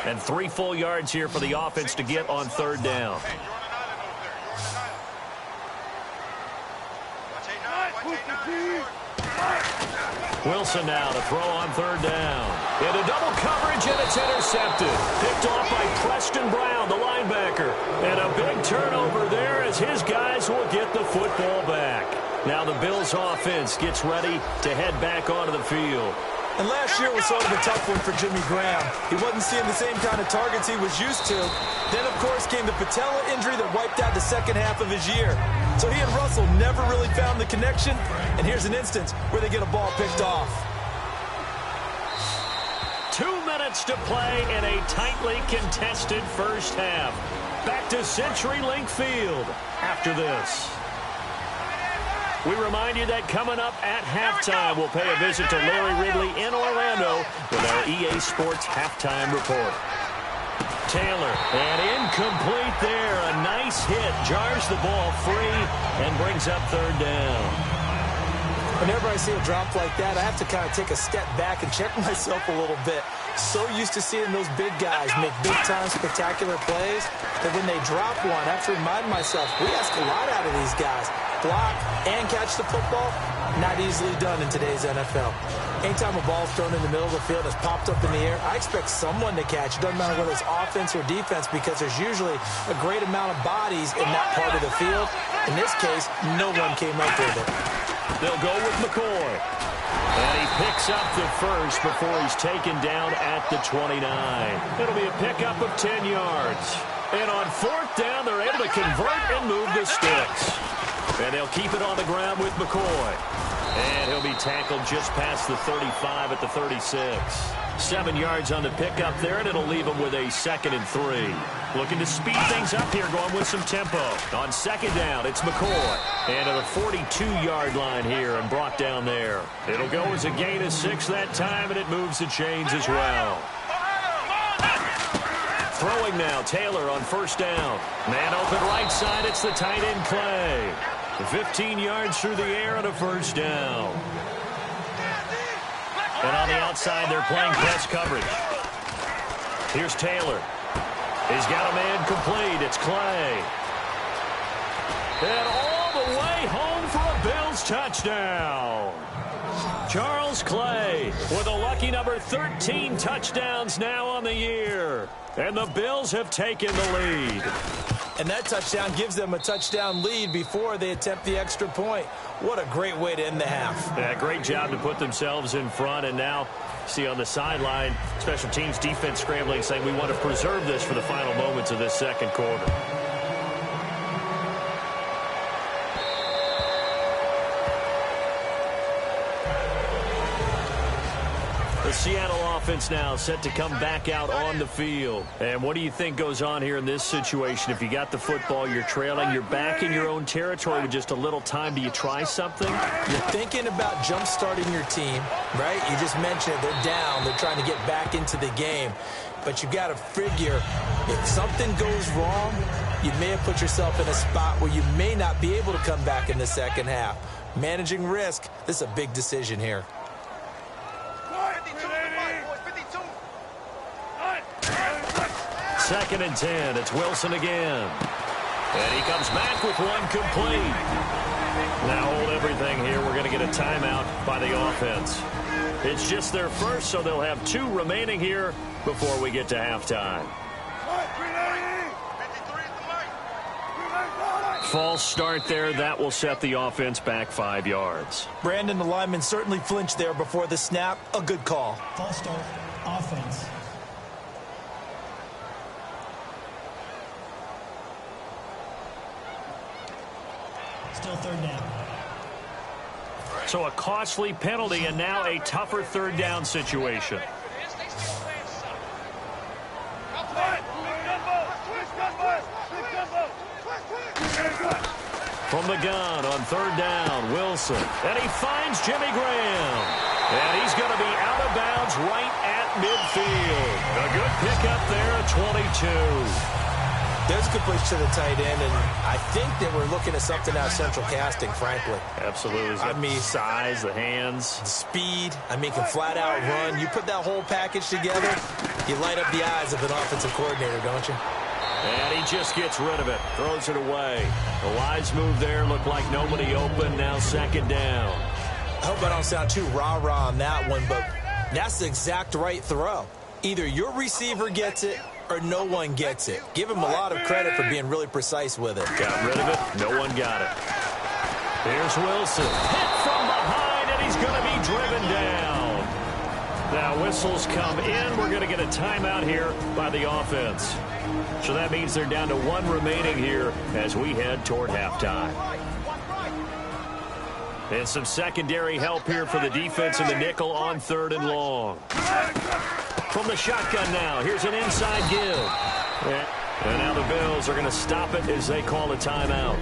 And 3 full yards here for the offense to get on 3rd down. Wilson now to throw on 3rd down. Into double coverage, and it's intercepted. Picked off by Preston Brown, the linebacker. And a big turnover there as his guys will get the football back. Now the Bills offense gets ready to head back onto the field. And last year was sort of a tough one for Jimmy Graham. He wasn't seeing the same kind of targets he was used to. Then, of course, came the patella injury that wiped out the second half of his year. So he and Russell never really found the connection. And here's an instance where they get a ball picked off. 2 minutes to play in a tightly contested first half. Back to CenturyLink Field after this. We remind you that coming up at halftime, we'll pay a visit to Larry Ridley in Orlando with our EA Sports Halftime Report. Taylor, and incomplete there. A nice hit, jars the ball free, and brings up 3rd down. Whenever I see a drop like that, I have to kind of take a step back and check myself a little bit. So used to seeing those big guys make big-time spectacular plays that when they drop one, I have to remind myself, we ask a lot out of these guys. Block and catch the football, not easily done in today's NFL. Anytime a ball's thrown in the middle of the field and is popped up in the air, I expect someone to catch. It doesn't matter whether it's offense or defense because there's usually a great amount of bodies in that part of the field. In this case, no one came up with it. They'll go with McCoy. And he picks up the first before he's taken down at the 29. It'll be a pickup of 10 yards. And on 4th down, they're able to convert and move the sticks. And they'll keep it on the ground with McCoy. And he'll be tackled just past the 35 at the 36. 7 yards on the pickup there, and it'll leave him with a 2nd and 3. Looking to speed things up here, going with some tempo. On 2nd down, it's McCoy. And at the 42-yard line here and brought down there. It'll go as a gain of 6 that time, and it moves the chains as well. Throwing now, Taylor on 1st down. Man open right side, it's the tight end Clay. 15 yards through the air and a 1st down. And on the outside, they're playing press coverage. Here's Taylor. He's got a man complete. It's Clay. And all the way home for a Bills touchdown. Charles Clay with a lucky number 13 touchdowns now on the year. And the Bills have taken the lead. And that touchdown gives them a touchdown lead before they attempt the extra point. What a great way to end the half. Yeah, great job to put themselves in front. And now, see on the sideline, special teams defense scrambling, saying we want to preserve this for the final moments of this 2nd quarter. The Seattle offense now set to come back out on the field. And what do you think goes on here in this situation? If you got the football, you're trailing, you're back in your own territory with just a little time. Do you try something? You're thinking about jump-starting your team, right? You just mentioned it. They're down. They're trying to get back into the game. But you got to figure if something goes wrong, you may have put yourself in a spot where you may not be able to come back in the second half. Managing risk, this is a big decision here. 2nd and 10. It's Wilson again. And he comes back with one complete. Now hold everything here. We're going to get a timeout by the offense. It's just their first, so they'll have 2 remaining here before we get to halftime. False start there. That will set the offense back 5 yards. Brandon, the lineman certainly flinched there before the snap. A good call. False start, offense. Still 3rd down. So a costly penalty and now a tougher 3rd down situation. From the gun on 3rd down, Wilson. And he finds Jimmy Graham. And he's going to be out of bounds right at midfield. A good pickup there at 22. There's a good push to the tight end, and I think that we're looking at something out of central casting, frankly. Absolutely. I mean, size, the hands. The speed. I mean, can flat out run. You put that whole package together, You light up the eyes of an offensive coordinator, don't you? And he just gets rid of it, throws it away. The wise move there, looked like nobody open, now second down. I hope I don't sound too rah-rah on that one, but that's the exact right throw. Either your receiver gets it or no one gets it. Give him a lot of credit for being really precise with it. Got rid of it, no one got it. Here's Wilson, hit from behind, and he's going to be driven down. Now whistles come in. We're going to get a timeout here by the offense. So that means they're down to one remaining here as we head toward halftime. And some secondary help here for the defense in the nickel on 3rd and long. From the shotgun now, here's an inside give. And now the Bills are going to stop it as they call a timeout.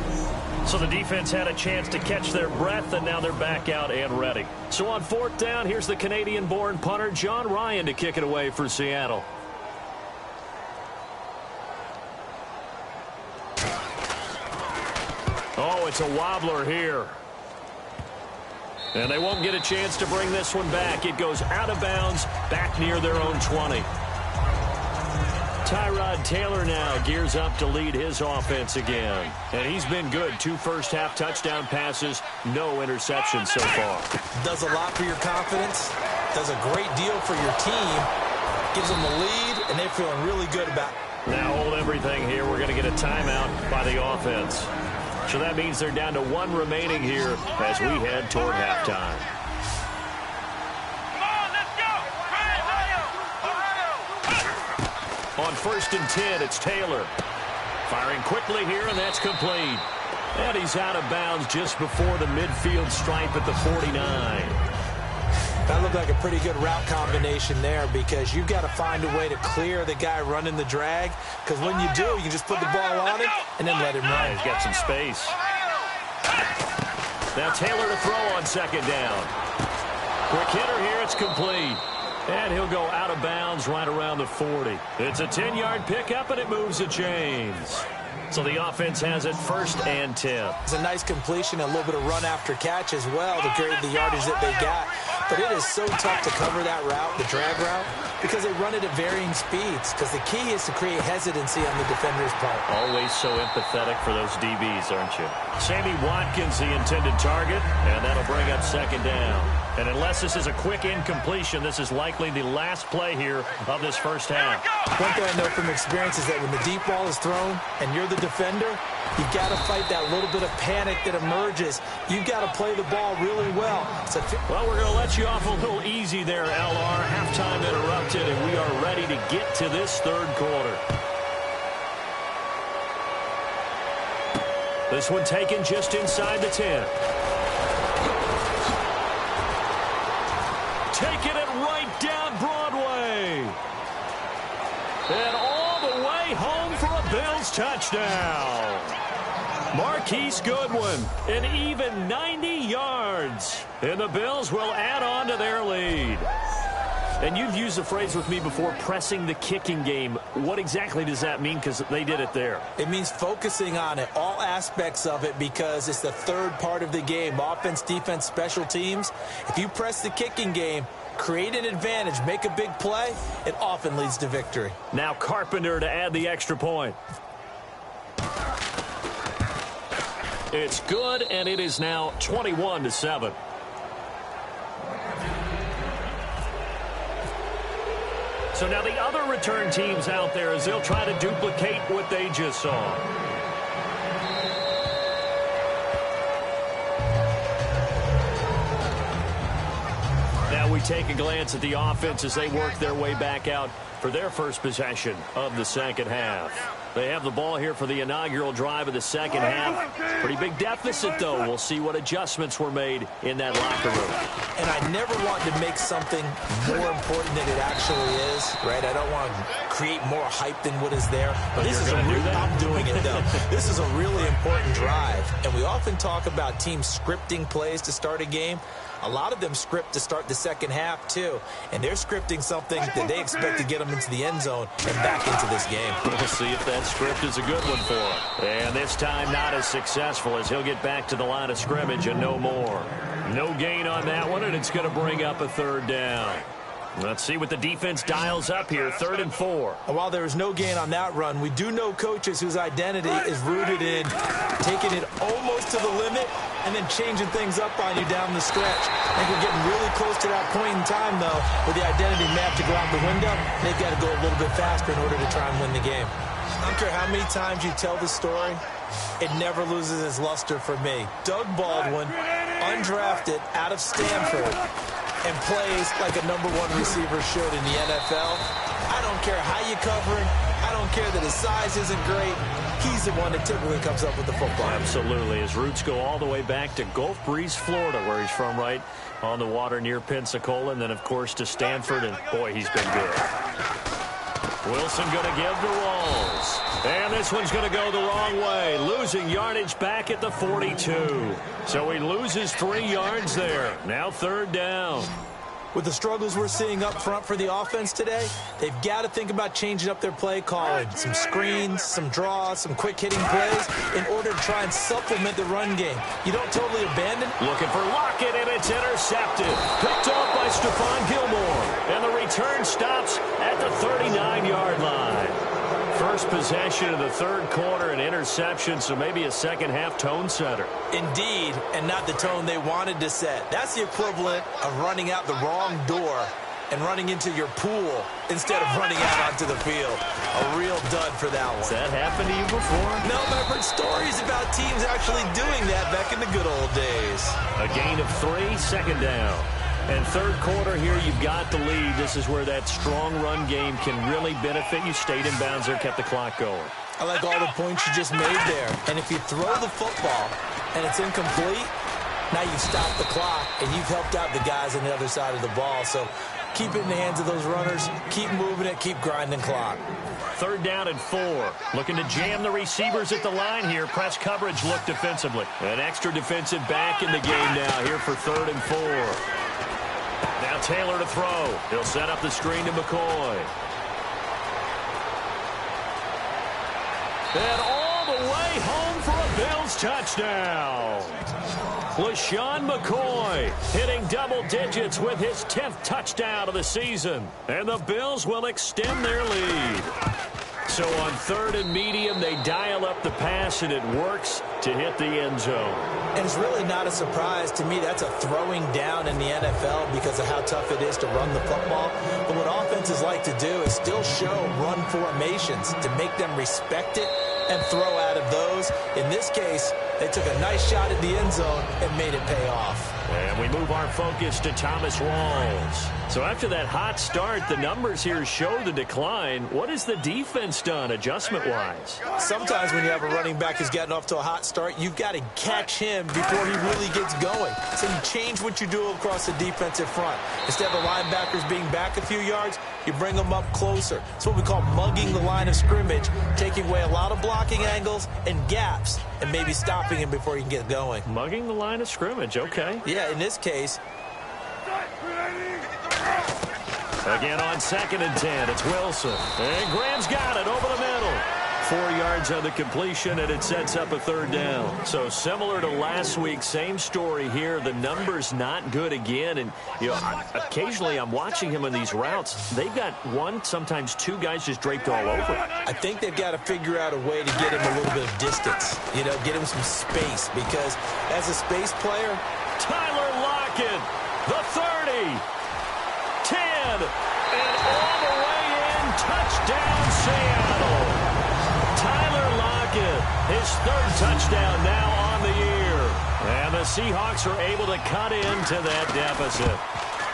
So the defense had a chance to catch their breath, and now they're back out and ready. So on 4th down, here's the Canadian-born punter, John Ryan, to kick it away for Seattle. Oh, it's a wobbler here. And they won't get a chance to bring this one back. It goes out of bounds, back near their own 20. Tyrod Taylor now gears up to lead his offense again. And he's been good. 2 first-half touchdown passes, no interceptions so far. Does a lot for your confidence, does a great deal for your team, gives them the lead, and they're feeling really good about it. Now hold everything here. We're going to get a timeout by the offense. So that means they're down to one remaining here as we head toward halftime. On 1st and 10, it's Taylor. Firing quickly here, and that's complete. And he's out of bounds just before the midfield stripe at the 49. That looked like a pretty good route combination there because you've got to find a way to clear the guy running the drag, because when you do, you can just put the ball on him and then let him run. He's got some space. Now Taylor to throw on 2nd down. Quick hitter here, it's complete. And he'll go out of bounds right around the 40. It's a 10-yard pickup, and it moves the chains. So the offense has it 1st and 10. It's a nice completion, a little bit of run after catch as well to create the yardage that they got. But it is so tough to cover that route, the drag route, because they run it at varying speeds. Because the key is to create hesitancy on the defender's part. Always so empathetic for those DBs, aren't you? Sammy Watkins, the intended target, and that'll bring up 2nd down. And unless this is a quick incompletion, this is likely the last play here of this first half. One thing I know from experience is that when the deep ball is thrown and you're the defender, you've got to fight that little bit of panic that emerges. You've got to play the ball really well. Well, we're going to let you off a little easy there, LR. Halftime interrupted, and we are ready to get to this 3rd quarter. This one taken just inside the 10. Taking it right down Broadway. And all the way home for a Bills touchdown. Marquise Goodwin, an even 90 yards. And the Bills will add on to their lead. And you've used the phrase with me before, pressing the kicking game. What exactly does that mean? Because they did it there. It means focusing on it, all aspects of it, because it's the 3rd part of the game. Offense, defense, special teams. If you press the kicking game, create an advantage, make a big play, it often leads to victory. Now Carpenter to add the extra point. It's good, and it is now 21-7. So now the other return teams out there as they'll try to duplicate what they just saw. Now we take a glance at the offense as they work their way back out for their first possession of the 2nd half. They have the ball here for the inaugural drive of the 2nd half. Pretty big deficit, though. We'll see what adjustments were made in that locker room. And I never want to make something more important than it actually is, right? I don't want to create more hype than what is there. But this is I'm doing it, though. This is a really important drive. And we often talk about teams scripting plays to start a game. A lot of them script to start the 2nd half, too. And they're scripting something that they expect to get them into the end zone and back into this game. We'll see if that script is a good one for him. And this time not as successful as he'll get back to the line of scrimmage and no more. No gain on that one, and it's going to bring up a 3rd down. Let's see what the defense dials up here. 3rd and 4. And while there was no gain on that run, we do know coaches whose identity is rooted in taking it almost to the limit and then changing things up on you down the stretch. I think we're getting really close to that point in time, though, where the identity map to go out the window. They've got to go a little bit faster in order to try and win the game. I don't care how many times you tell the story, it never loses its luster for me. Doug Baldwin, undrafted out of Stanford, and plays like a #1 receiver should in the NFL. I don't care how you cover him. I don't care that his size isn't great. He's the one that typically comes up with the football. Absolutely. His roots go all the way back to Gulf Breeze, Florida, where he's from, right on the water near Pensacola, and then, of course, to Stanford, and, boy, he's been good. Wilson going to give to Rawls. And this one's going to go the wrong way, losing yardage back at the 42. So he loses 3 yards there. Now 3rd down. With the struggles we're seeing up front for the offense today, they've got to think about changing up their play calling. Some screens, some draws, some quick-hitting plays in order to try and supplement the run game. You don't totally abandon. Looking for Lockett, and it's intercepted. Picked off by Stephon Gilmore. And the return stops at the 39-yard line. First possession of the 3rd quarter, an interception, so maybe a second-half tone setter. Indeed, and not the tone they wanted to set. That's the equivalent of running out the wrong door and running into your pool instead of running out onto the field. A real dud for that one. Has that happened to you before? No, but I've heard stories about teams actually doing that back in the good old days. A gain of 3, 2nd down. And 3rd quarter here, you've got the lead. This is where that strong run game can really benefit you. Stayed in bounds there, kept the clock going. I like all the points you just made there. And if you throw the football and it's incomplete, now you've stopped the clock and you've helped out the guys on the other side of the ball. So keep it in the hands of those runners. Keep moving it. Keep grinding clock. 3rd down and 4. Looking to jam the receivers at the line here. Press coverage look defensively. An extra defensive back in the game now here for 3rd and 4. Now Taylor to throw. He'll set up the screen to McCoy. And all the way home for a Bills touchdown. LaShawn McCoy hitting double digits with his 10th touchdown of the season. And the Bills will extend their lead. So on 3rd and medium, they dial up the pass, and it works to hit the end zone. And it's really not a surprise to me. That's a throwing down in the NFL because of how tough it is to run the football. But what offenses like to do is still show run formations to make them respect it and throw out of those. In this case, they took a nice shot at the end zone and made it pay off. And we move our focus to Thomas Rawls. So after that hot start, the numbers here show the decline. What has the defense done adjustment-wise? Sometimes when you have a running back who's gotten off to a hot start, you've got to catch him before he really gets going. So you change what you do across the defensive front. Instead of the linebackers being back a few yards, you bring them up closer. It's what we call mugging the line of scrimmage, taking away a lot of blocking angles and gaps and maybe stopping him before he can get going. Mugging the line of scrimmage, okay. Yeah, in this case. Again on 2nd and 10, it's Wilson. And Graham's got it over the middle. 4 yards on the completion, and it sets up a 3rd down. So similar to last week, same story here. The numbers not good again. And, you know, occasionally I'm watching him on these routes. They've got 1, sometimes 2 guys just draped all over him. I think they've got to figure out a way to get him a little bit of distance. You know, get him some space. Because as a space player, Tyler Lockett, the 30, 10, and all the way in. Touchdown, Seattle. Tyler Lockett, his 3rd touchdown now on the year. And the Seahawks are able to cut into that deficit.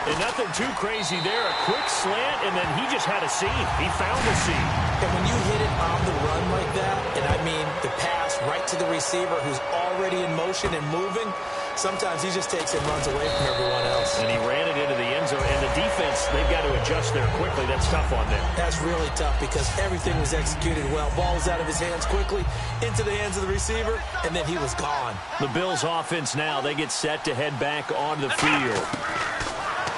And nothing too crazy there. A quick slant, and then he just had a seam. He found a seam. And when you hit it on the run like that, and I mean the pass right to the receiver who's already in motion and moving, sometimes he just takes and runs away from everyone else. And he ran it into the end zone. And the defense, they've got to adjust there quickly. That's tough on them. That's really tough because everything was executed well. Ball was out of his hands quickly, into the hands of the receiver, and then he was gone. The Bills offense now, they get set to head back on the field.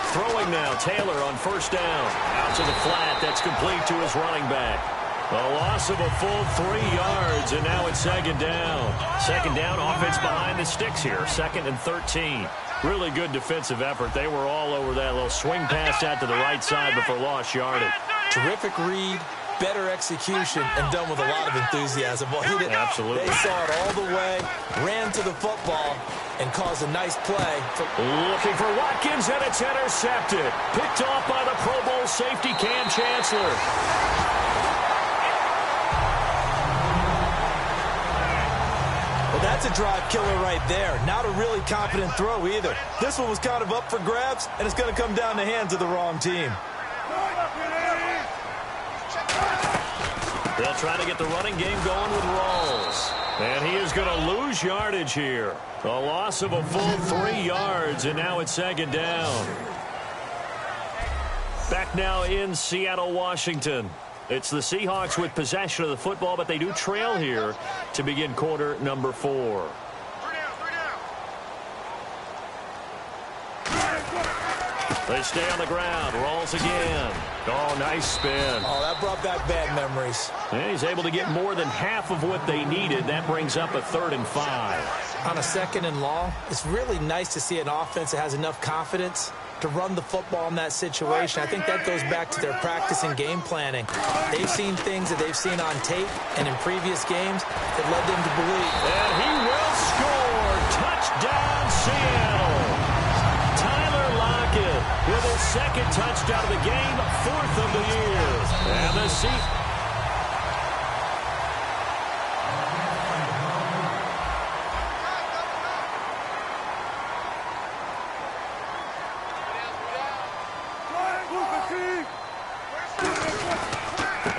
Throwing now, Taylor on 1st down. Out to the flat, that's complete to his running back. A loss of a full 3 yards, and now it's second down. Second down, offense behind the sticks here. 2nd and 13. Really good defensive effort. They were all over that little swing pass out to the right side before lost yardage. Terrific read, better execution, and done with a lot of enthusiasm. Well, absolutely. They saw it all the way, ran to the football, and caused a nice play. Looking for Watkins, and it's intercepted. Picked off by the Pro Bowl safety, Cam Chancellor. Well, that's a drive killer right there. Not a really confident throw either. This one was kind of up for grabs, and it's going to come down the hands of the wrong team. They'll try to get the running game going with Rawls. And he is going to lose yardage here. A loss of a full 3 yards, and now it's second down. Back now in Seattle, Washington. It's the Seahawks with possession of the football, but they do trail here to begin quarter number 4. They stay on the ground. Rolls again. Oh, nice spin. Oh, that brought back bad memories. And he's able to get more than half of what they needed. That brings up a 3rd and 5. On a 2nd and long, it's really nice to see an offense that has enough confidence to run the football in that situation. I think that goes back to their practice and game planning. They've seen things that they've seen on tape and in previous games that led them to believe. And he will score. Touchdown, Seattle. Tyler Lockett with his 2nd touchdown of the game, 4th of the year. And the Seahawks.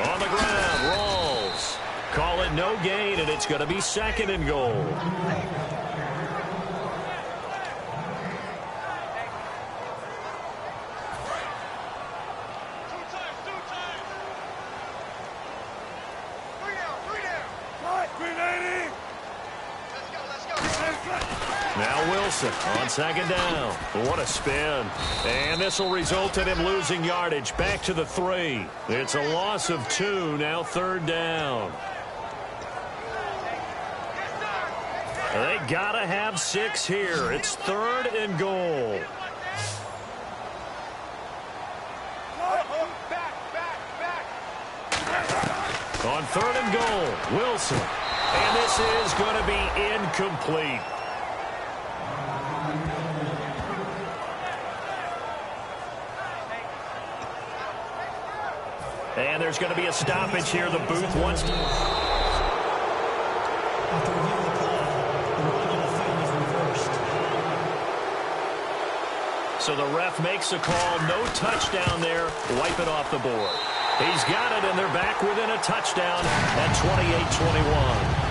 On the ground, Rawls. Call it no gain, and it's going to be 2nd and goal. Now Wilson on 2nd down. What a spin. And this will result in him losing yardage. Back to the 3. It's a loss of 2. Now 3rd down. They got to have 6 here. It's 3rd and goal. On 3rd and goal, Wilson. And this is going to be incomplete. And there's going to be a stoppage here. The booth wants to. After reviewing the play, the ruling on the field is reversed. So the ref makes a call. No touchdown there. Wipe it off the board. He's got it, and they're back within a touchdown at 28-21.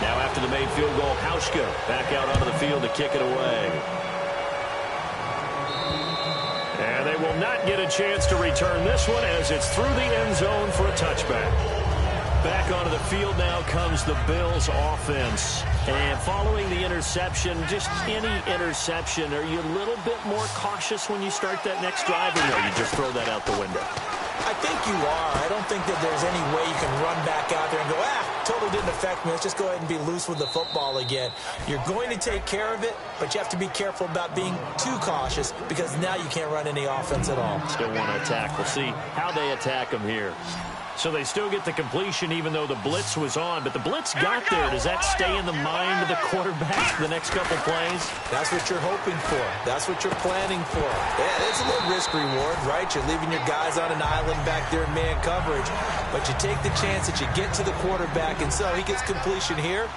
Now after the made field goal, Hauschka back out onto the field to kick it away. And they will not get a chance to return this one as it's through the end zone for a touchback. Back onto the field now comes the Bills offense. And following the interception, just any interception, are you a little bit more cautious when you start that next drive, or no, you just throw that out the window? I think you are. I don't think that there's any way you can run back out there and go, totally didn't affect me. Let's just go ahead and be loose with the football again. You're going to take care of it, but you have to be careful about being too cautious because now you can't run any offense at all. Still want to attack. We'll see how they attack them here. So they still get the completion even though the blitz was on. But the blitz got there. Does that stay in the mind of the quarterback the next couple plays? That's what you're hoping for. That's what you're planning for. It's a little risk-reward, right? You're leaving your guys on an island back there in man coverage. But you take the chance that you get to the quarterback, and so he gets completion here.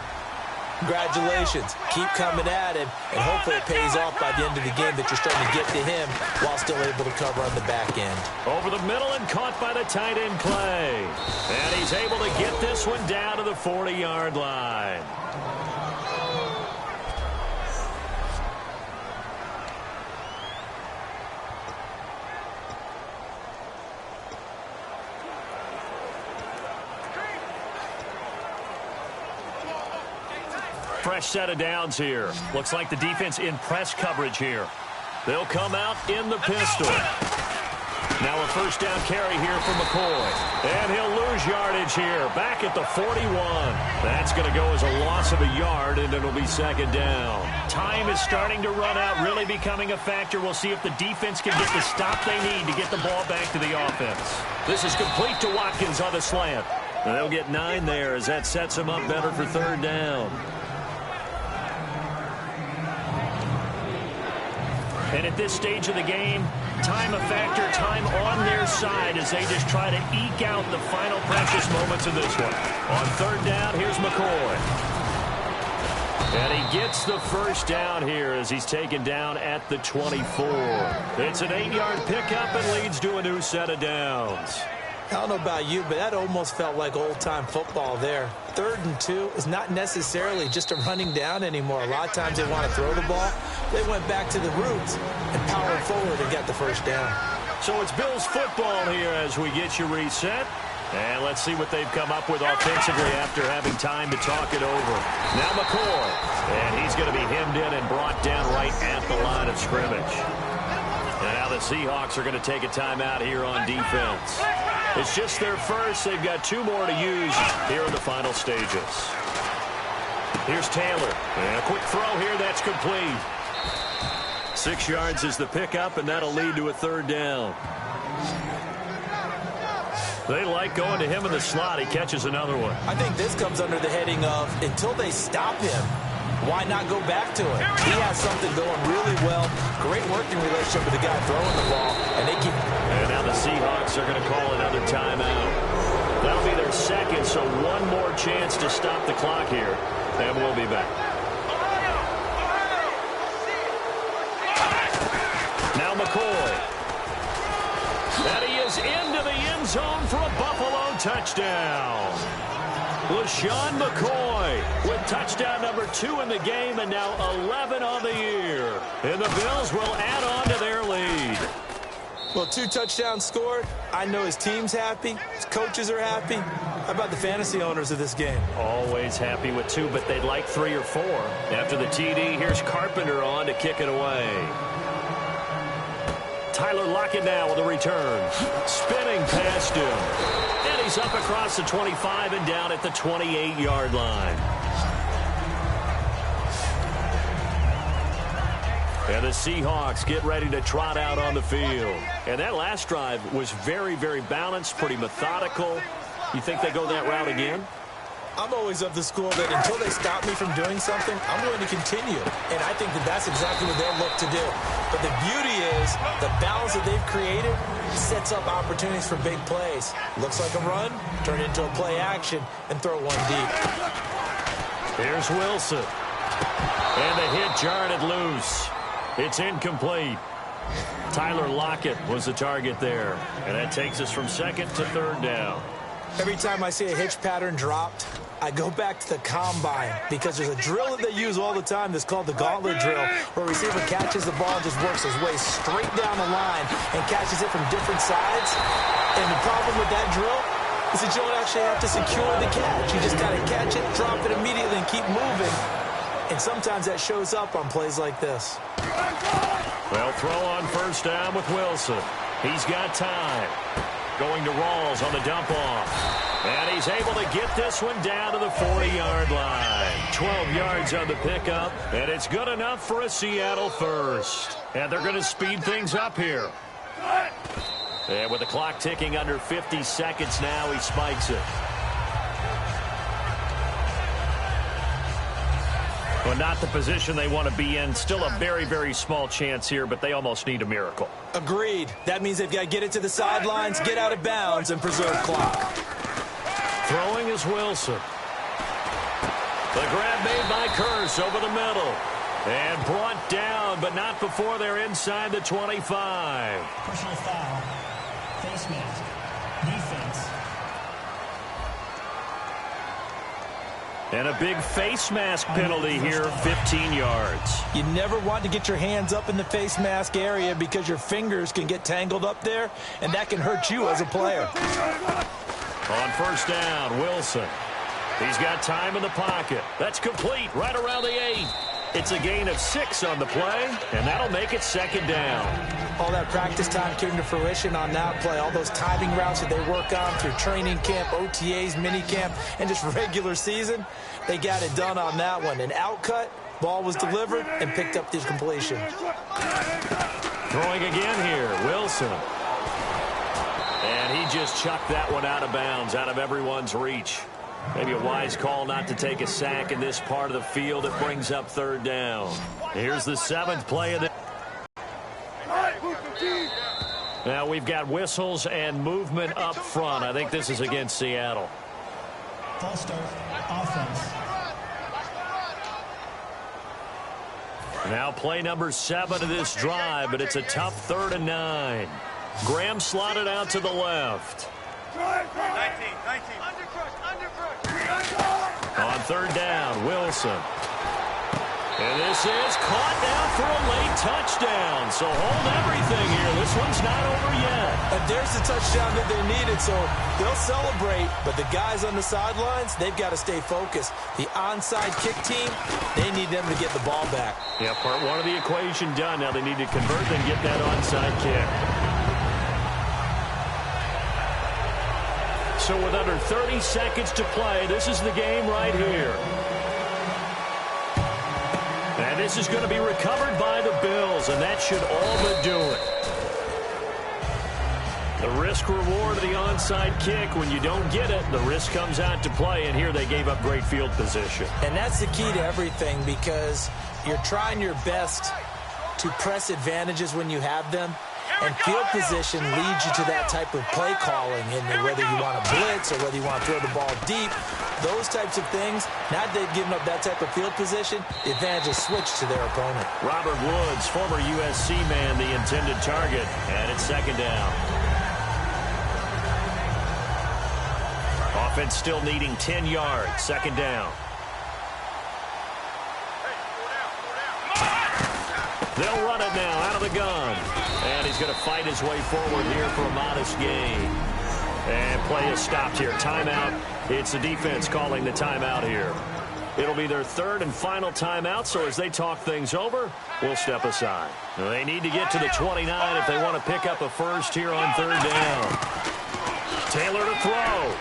Congratulations. Keep coming at him, and hopefully it pays off by the end of the game that you're starting to get to him while still able to cover on the back end. Over the middle and caught by the tight end Clay. And he's able to get this one down to the 40-yard line. Fresh set of downs here. Looks like the defense in press coverage here. They'll come out in the pistol. Now a first down carry here for McCoy. And he'll lose yardage here. Back at the 41. That's going to go as a loss of a yard, and it'll be second down. Time is starting to run out, really becoming a factor. We'll see if the defense can get the stop they need to get the ball back to the offense. This is complete to Watkins on the slant. And they'll get 9 there as that sets them up better for third down. And at this stage of the game, time a factor, time on their side as they just try to eke out the final precious moments of this one. On third down, here's McCoy. And he gets the first down here as he's taken down at the 24. It's an 8-yard pickup and leads to a new set of downs. I don't know about you, but that almost felt like old-time football there. 3rd and 2 is not necessarily just a running down anymore. A lot of times they want to throw the ball. They went back to the roots and powered forward and got the first down. So it's Bills football here as we get you reset. And let's see what they've come up with offensively after having time to talk it over. Now McCoy. And he's going to be hemmed in and brought down right at the line of scrimmage. And now the Seahawks are going to take a timeout here on defense. It's just their first. They've got 2 more to use here in the final stages. Here's Taylor. And a quick throw here. That's complete. 6 yards is the pickup, and that'll lead to a third down. They like going to him in the slot. He catches another one. I think this comes under the heading of until they stop him, why not go back to it? He has something going really well. Great working relationship with the guy throwing the ball. And they keep. And now the Seahawks are going to call another timeout. That'll be their second, so one more chance to stop the clock here. And we'll be back. Now McCoy. And he is into the end zone for a Buffalo touchdown. LaShawn McCoy with touchdown number 2 in the game and now 11 on the year. And the Bills will add on to their lead. Well, 2 touchdowns scored. I know his team's happy. His coaches are happy. How about the fantasy owners of this game? Always happy with 2, but they'd like 3 or 4. After the TD, here's Carpenter on to kick it away. Tyler Lockett now with a return. Spinning past him. And he's up across the 25 and down at the 28-yard line. And the Seahawks get ready to trot out on the field. And that last drive was very, very balanced, pretty methodical. You think they go that route again? I'm always of the school that until they stop me from doing something, I'm going to continue. And I think that that's exactly what they'll look to do. But the beauty is the balance that they've created sets up opportunities for big plays. Looks like a run, turn it into a play action, and throw one deep. Here's Wilson. And the hit jarred it loose. It's incomplete. Tyler Lockett was the target there. And that takes us from second to third down. Every time I see a hitch pattern dropped, I go back to the combine because there's a drill that they use all the time that's called the gauntlet drill, where a receiver catches the ball and just works his way straight down the line and catches it from different sides. And the problem with that drill is that you don't actually have to secure the catch. You just got to catch it, drop it immediately, and keep moving. And sometimes that shows up on plays like this. Well, throw on first down with Wilson. He's got time. Going to Rawls on the dump-off. And he's able to get this one down to the 40-yard line. 12 yards on the pickup, and it's good enough for a Seattle first. And they're going to speed things up here. And with the clock ticking under 50 seconds now, he spikes it. Well, not the position they want to be in. Still a very, very small chance here, but they almost need a miracle. Agreed. That means they've got to get it to the sidelines, get out of bounds, and preserve clock. Throwing is Wilson. The grab made by Curse over the middle. And brought down, but not before they're inside the 25. Personal foul. Face mask. Defense. And a big face mask penalty here, 15 yards. You never want to get your hands up in the face mask area because your fingers can get tangled up there, and that can hurt you as a player. On first down, Wilson. He's got time in the pocket. That's complete right around the 8. It's a gain of 6 on the play, and that'll make it second down. All that practice time came to fruition on that play. All those timing routes that they work on through training camp, OTAs, mini camp, and just regular season, they got it done on that one. An outcut, ball was delivered, and picked up the completion. Throwing again here, Wilson. And he just chucked that one out of bounds, out of everyone's reach. Maybe a wise call not to take a sack in this part of the field. It brings up third down. Here's the 7th play of the... Now we've got whistles and movement up front. I think this is against Seattle. False start, offense. Now play number 7 of this drive, but it's a tough 3rd and 9. Graham slotted out to the left. 19. On 3rd down, Wilson. And this is caught now for a late touchdown. So hold everything here. This one's not over yet. And there's the touchdown that they needed, so they'll celebrate. But the guys on the sidelines, they've got to stay focused. The onside kick team, they need them to get the ball back. Yeah, part 1 of the equation done. Now they need to convert and get that onside kick. So with under 30 seconds to play, this is the game right here. And this is going to be recovered by the Bills, and that should all but do it. The risk-reward of the onside kick, when you don't get it, the risk comes out to play, and here they gave up great field position. And that's the key to everything, because you're trying your best to press advantages when you have them. And field position leads you to that type of play calling, and whether you want to blitz or whether you want to throw the ball deep, those types of things. Now that they've given up that type of field position, the advantage is switched to their opponent. Robert Woods, former USC man, the intended target, and it's second down. Offense still needing 10 yards, second down. They'll run it now out of the gun. And he's going to fight his way forward here for a modest gain. And play is stopped here. Timeout. It's the defense calling the timeout here. It'll be their 3rd and final timeout, so as they talk things over, we'll step aside. They need to get to the 29 if they want to pick up a first here on 3rd down. Taylor to throw.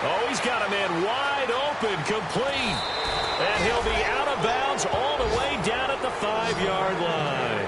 Oh, he's got a man wide open, complete. And he'll be out of bounds all the way down at the 5-yard line.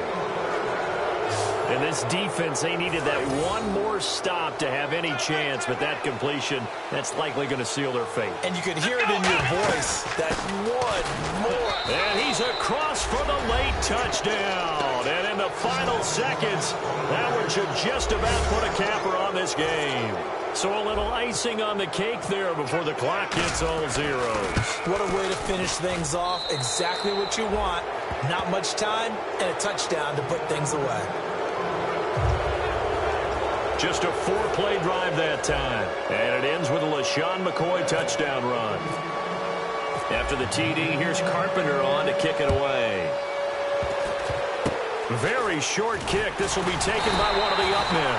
And this defense, they needed that one more stop to have any chance, but that completion, that's likely going to seal their fate. And you could hear it in your voice, that one more. And he's across for the late touchdown. And in the final seconds, that one should just about put a capper on this game. So a little icing on the cake there before the clock hits all zeros. What a way to finish things off. Exactly what you want. Not much time and a touchdown to put things away. Just a 4-play drive that time. And it ends with a LaShawn McCoy touchdown run. After the TD, here's Carpenter on to kick it away. Very short kick. This will be taken by one of the up men.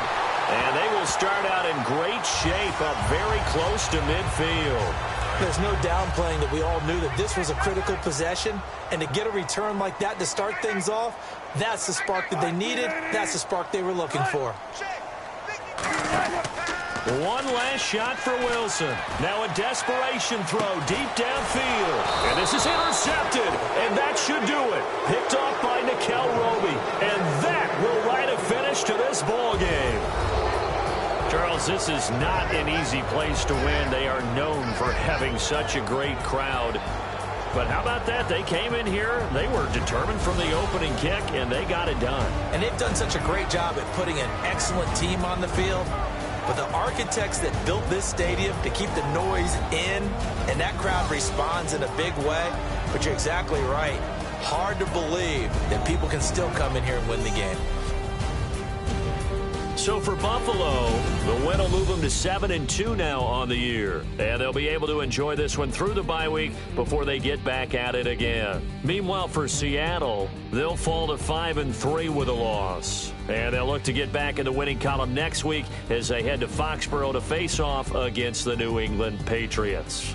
And they will start out in great shape, up very close to midfield. There's no downplaying that we all knew that this was a critical possession. And to get a return like that to start things off, that's the spark that they needed. That's the spark they were looking for. One last shot for Wilson. Now a desperation throw deep downfield. And this is intercepted. And that should do it. Picked off by Nikel Roby. And that will write a finish to this ball game. Charles, this is not an easy place to win. They are known for having such a great crowd. But how about that? They came in here, they were determined from the opening kick, and they got it done. And they've done such a great job at putting an excellent team on the field. But the architects that built this stadium to keep the noise in, and that crowd responds in a big way. But you're exactly right. Hard to believe that people can still come in here and win the game. So for Buffalo, the win will move them to 7-2 now on the year. And they'll be able to enjoy this one through the bye week before they get back at it again. Meanwhile, for Seattle, they'll fall to 5-3 with a loss. And they'll look to get back in the winning column next week as they head to Foxborough to face off against the New England Patriots.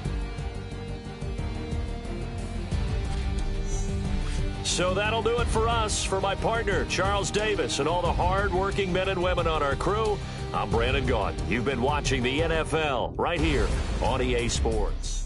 So that'll do it for us. For my partner, Charles Davis, and all the hard-working men and women on our crew, I'm Brandon Gaudin. You've been watching the NFL right here on EA Sports.